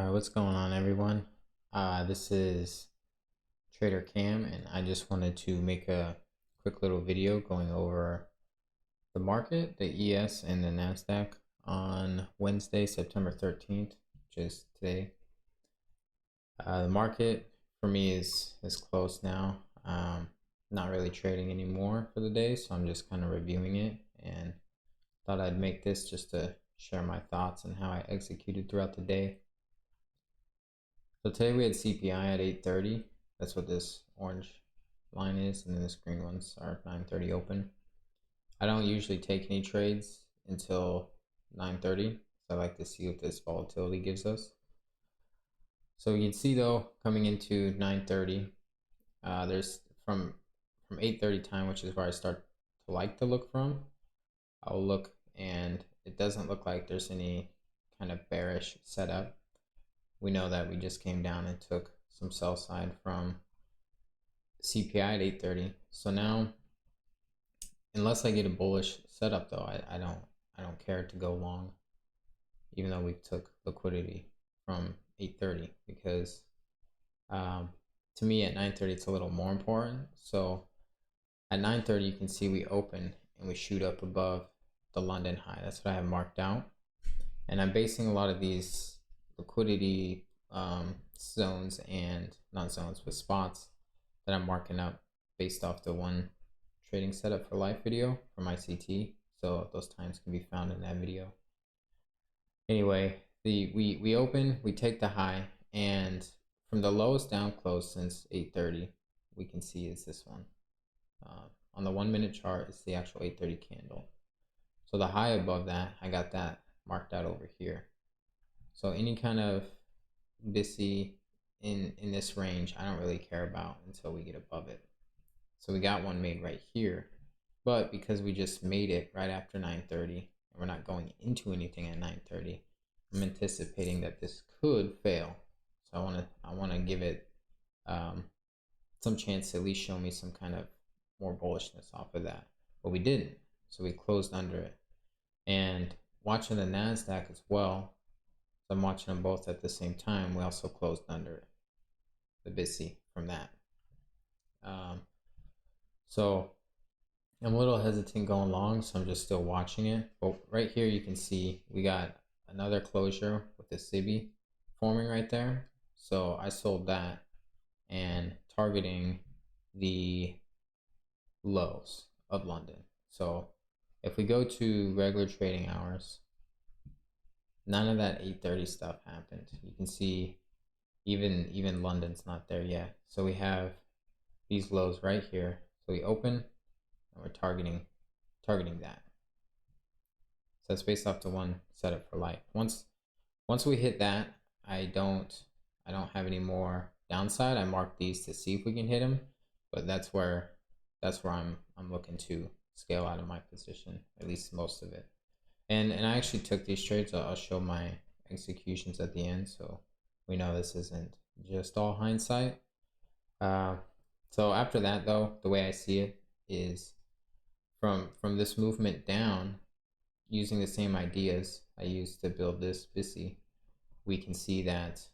What's going on, everyone? This is Trader Cam, and I just wanted to make a quick little video going over the market, the ES and the NASDAQ on Wednesday, September 13th, which is today. The market for me is closed now. Not really trading anymore for the day, so I'm just kind of reviewing it and thought I'd make this just to share my thoughts and how I executed throughout the day. So today we had CPI at 8:30. That's what this orange line is, and then this green ones are 9:30 open. I don't usually take any trades until 9:30, so I like to see what this volatility gives us. So you can see though, coming into 9:30, there's from 8:30 time, which is where I start to like to look from. I'll look, and it doesn't look like there's any kind of bearish setup. We know that we just came down and took some sell side from CPI at 8:30. So now, unless I get a bullish setup though, I don't care to go long, even though we took liquidity from 8:30, because to me at 9:30 it's a little more important. So at 9:30 you can see we open and we shoot up above the London high. That's what I have marked out, and I'm basing a lot of these liquidity zones and not zones but spots that I'm marking up based off the one trading setup for life video from ICT. So those times can be found in that video. Anyway, we open, we take the high, and from the lowest down close since 8:30 we can see is this one. On the 1 minute chart, it's the actual 8:30 candle. So the high above that, I got that marked out over here. So any kind of BISI in this range, I don't really care about until we get above it. So we got one made right here, but because we just made it right after 9:30 and we're not going into anything at 9:30, I'm anticipating that this could fail. So I want to give it some chance to at least show me some kind of more bullishness off of that, but we didn't. So we closed under it. And watching the NASDAQ as well, so I'm watching them both at the same time. We also closed under it, the BISI from that. So I'm a little hesitant going long, so I'm just still watching it. But right here you can see we got another closure with the SIBI forming right there. So I sold that and targeting the lows of London. So if we go to regular trading hours, none of that 8:30 stuff happened. You can see even London's not there yet. So we have these lows right here. So we open and we're targeting that. So it's based off the one setup for life. Once we hit that, I don't have any more downside. I mark these to see if we can hit them, but that's where I'm looking to scale out of my position, at least most of it. And I actually took these trades. I'll show my executions at the end, so we know this isn't just all hindsight. So after that though, the way I see it is from this movement down, using the same ideas I used to build this BISI, we can see that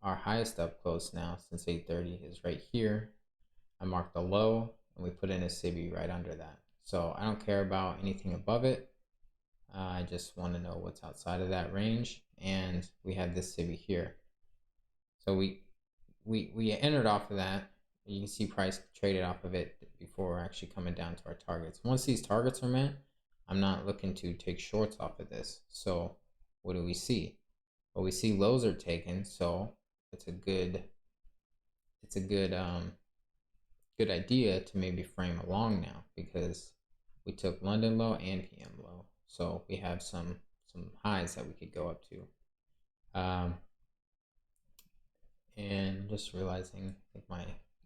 our highest up close now since 8:30 is right here. I marked the low and we put in a SIBI right under that. So I don't care about anything above it. I just want to know what's outside of that range, and we have this SIBI here. So we entered off of that. You can see price traded off of it before we're actually coming down to our targets. Once these targets are met, I'm not looking to take shorts off of this. So what do we see? Well, we see lows are taken, so it's a good good idea to maybe frame along now, because we took London low and PM low. So we have some highs that we could go up to. And just realizing, I think my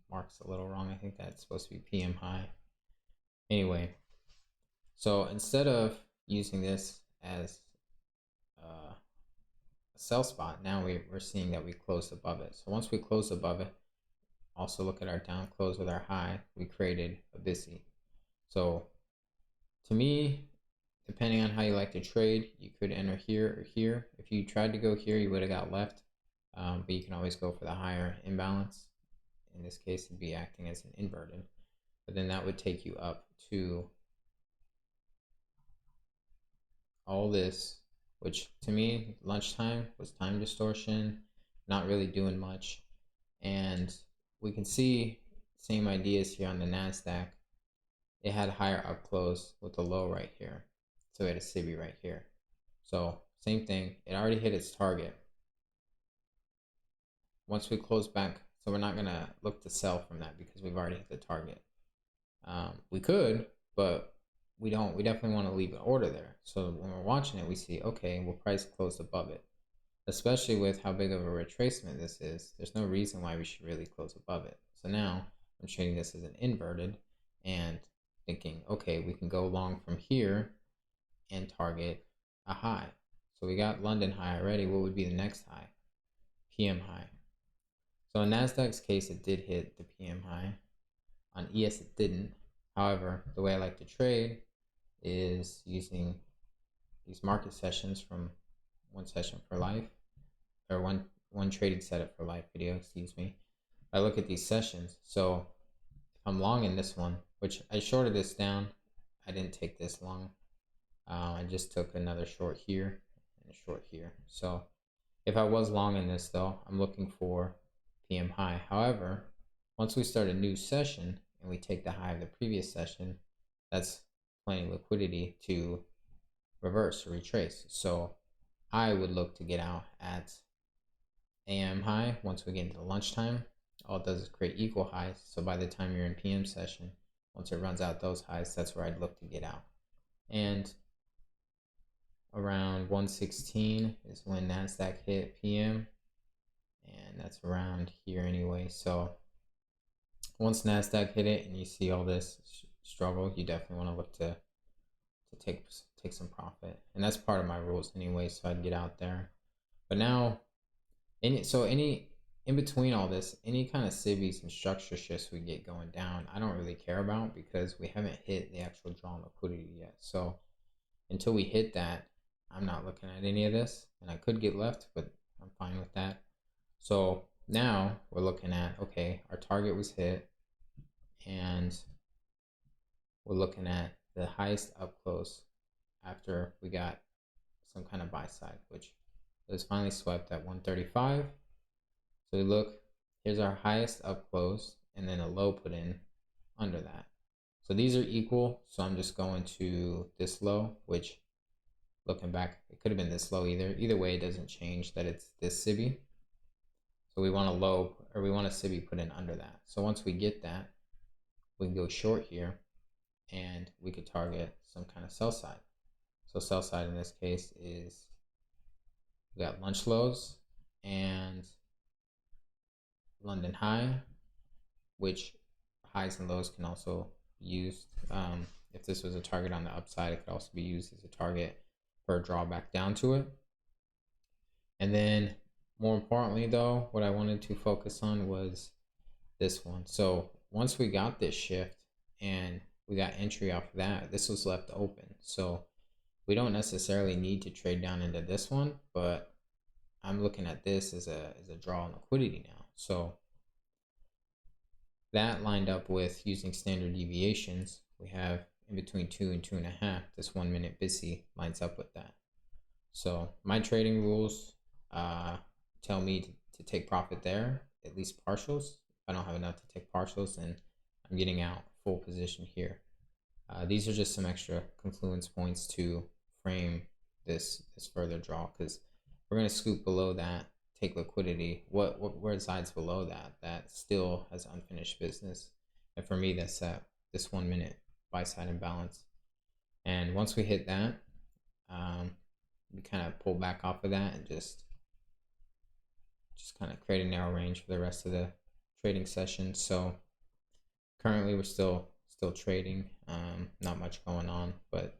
mark's a little wrong. I think that's supposed to be PM high. Anyway, so instead of using this as a sell spot, now we're seeing that we closed above it. So once we close above it, also look at our down close with our high, we created a BISI. So to me, depending on how you like to trade, you could enter here or here. If you tried to go here, you would have got left. but you can always go for the higher imbalance. In this case, it'd be acting as an inverted, but then that would take you up to all this, which to me, lunchtime was time distortion, not really doing much. And we can see same ideas here on the NASDAQ. It had higher up close with a low right here. So it had a SIBI right here. So same thing, it already hit its target. Once we close back, so we're not gonna look to sell from that because we've already hit the target. We could, but we don't. We definitely want to leave an order there. So when we're watching it, we see, okay, well, price closed above it. Especially with how big of a retracement this is, there's no reason why we should really close above it. So now I'm treating this as an inverted and thinking, okay, we can go long from here and target a high. So we got London high already. What would be the next high? PM high. So in NASDAQ's case, it did hit the PM high. On ES, it didn't. However, the way I like to trade is using these market sessions from one session for life, or one trading setup for life video, excuse me. I look at these sessions. So if I'm long in this one, which I shorted this down, I didn't take this long. I just took another short here and a short here. So if I was long in this though, I'm looking for PM high. However, once we start a new session and we take the high of the previous session, that's plenty liquidity to reverse or retrace. So I would look to get out at AM high. Once we get into lunchtime, all it does is create equal highs. So by the time you're in PM session, once it runs out those highs, that's where I'd look to get out. And around 116 is when NASDAQ hit PM, and that's around here anyway. So once NASDAQ hit it and you see all this struggle, you definitely want to look to take some profit, and that's part of my rules anyway, so I'd get out there. But now any in between all this, any kind of SIBIs and structure shifts we get going down, I don't really care about because we haven't hit the actual drawn liquidity yet. So until we hit that, I'm not looking at any of this, and I could get left, but I'm fine with that. So now we're looking at, okay, our target was hit, and we're looking at the highest up close after we got some kind of buy side, which was finally swept at 135. So we look, here's our highest up close, and then a low put in under that. So these are equal, so I'm just going to this low, which looking back, it could have been this low either. Either way, it doesn't change that it's this SIBI. So we want a low, or we want a SIBI put in under that. So once we get that, we can go short here, and we could target some kind of sell side. So sell side in this case is, we got lunch lows and London high, which highs and lows can also be used. If this was a target on the upside, it could also be used as a target for a drawback down to it. And then more importantly though, what I wanted to focus on was this one. So once we got this shift and we got entry off of that, this was left open. So we don't necessarily need to trade down into this one, but I'm looking at this as a draw on liquidity now. So that lined up with using standard deviations, we have in between 2 and 2.5, this 1 minute busy lines up with that. So my trading rules tell me to take profit there, at least partials. If I don't have enough to take partials, then I'm getting out full position here. These are just some extra confluence points to frame this further draw, because we're going to scoop below that, take liquidity. What resides below that? That still has unfinished business, and for me, that's this 1 minute buy side imbalance. And once we hit that, we kind of pull back off of that and just kind of create a narrow range for the rest of the trading session. So currently we're still trading, not much going on, but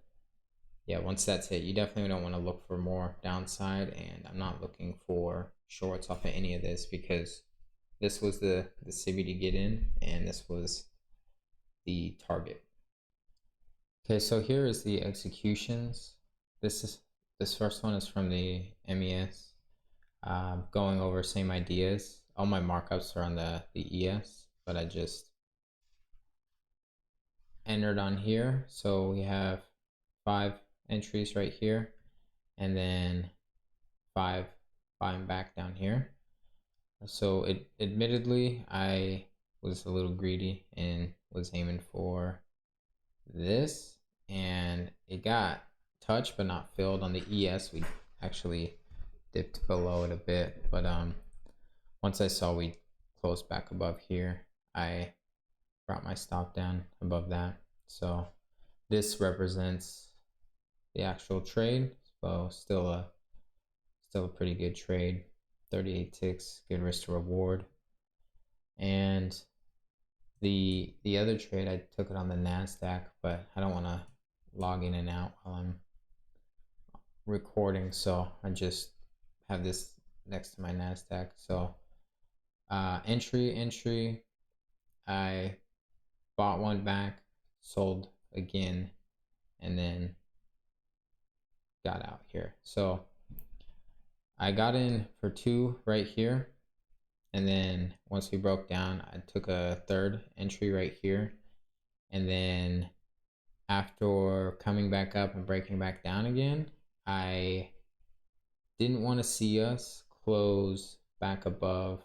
yeah, once that's hit, you definitely don't want to look for more downside, and I'm not looking for shorts off of any of this because this was the SIBI to get in, and this was the target. Okay, so here is the executions. This first one is from the MES. going over same ideas. All my markups are on the ES, but I just entered on here. So we have 5 entries right here, and then 5 buying back down here. So admittedly, I was a little greedy and was aiming for this, and it got touched but not filled. On the ES, we actually dipped below it a bit, but once I saw we closed back above here, I brought my stop down above that. So this represents the actual trade. So still a pretty good trade. 38 ticks, good risk to reward. And the other trade, I took it on the NASDAQ, but I don't want to log in and out while I'm recording, so I just have this next to my NASDAQ. So entry, I bought one back, sold again, and then got out here. So I got in for 2 right here, and then once we broke down, I took a third entry right here, and then after coming back up and breaking back down again, I didn't want to see us close back above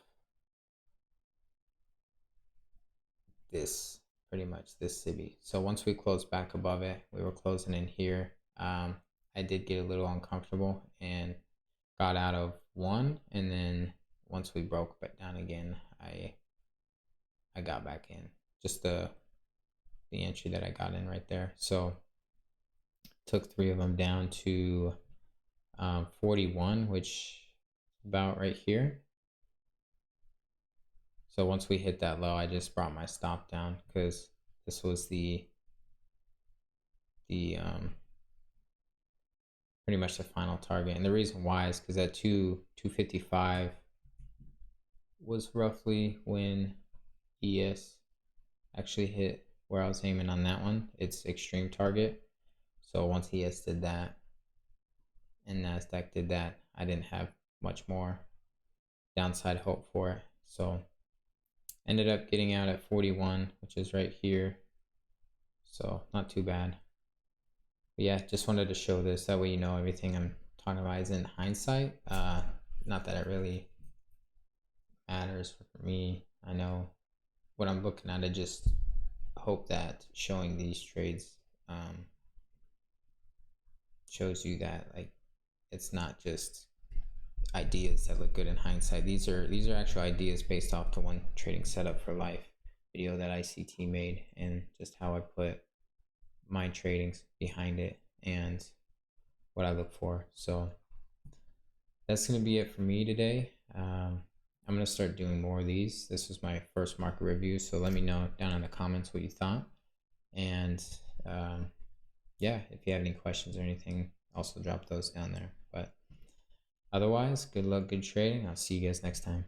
this, pretty much this CB. So once we closed back above it, we were closing in here. I did get a little uncomfortable and got out of one, and then once we broke back down again, I got back in. Just the entry that I got in right there. So took 3 of them down to 41, which is about right here. So once we hit that low, I just brought my stop down because this was the pretty much the final target. And the reason why is because at 255 was roughly when ES actually hit where I was aiming on that one. It's extreme target. So once ES did that and NASDAQ did that, I didn't have much more downside hope for it. So ended up getting out at 41, which is right here. So not too bad. But yeah, just wanted to show this. That way you know everything I'm talking about is in hindsight. Not that it really matters for me. I know what I'm looking at. I just hope that showing these trades shows you that like it's not just ideas that look good in hindsight. These are actual ideas based off the One Trading Setup for Life video that ICT made, and just how I put my tradings behind it and what I look for. So that's going to be it for me today. I'm going to start doing more of these. This was my first market review, so let me know down in the comments what you thought. And yeah, if you have any questions or anything, also drop those down there. But otherwise, good luck, good trading. I'll see you guys next time.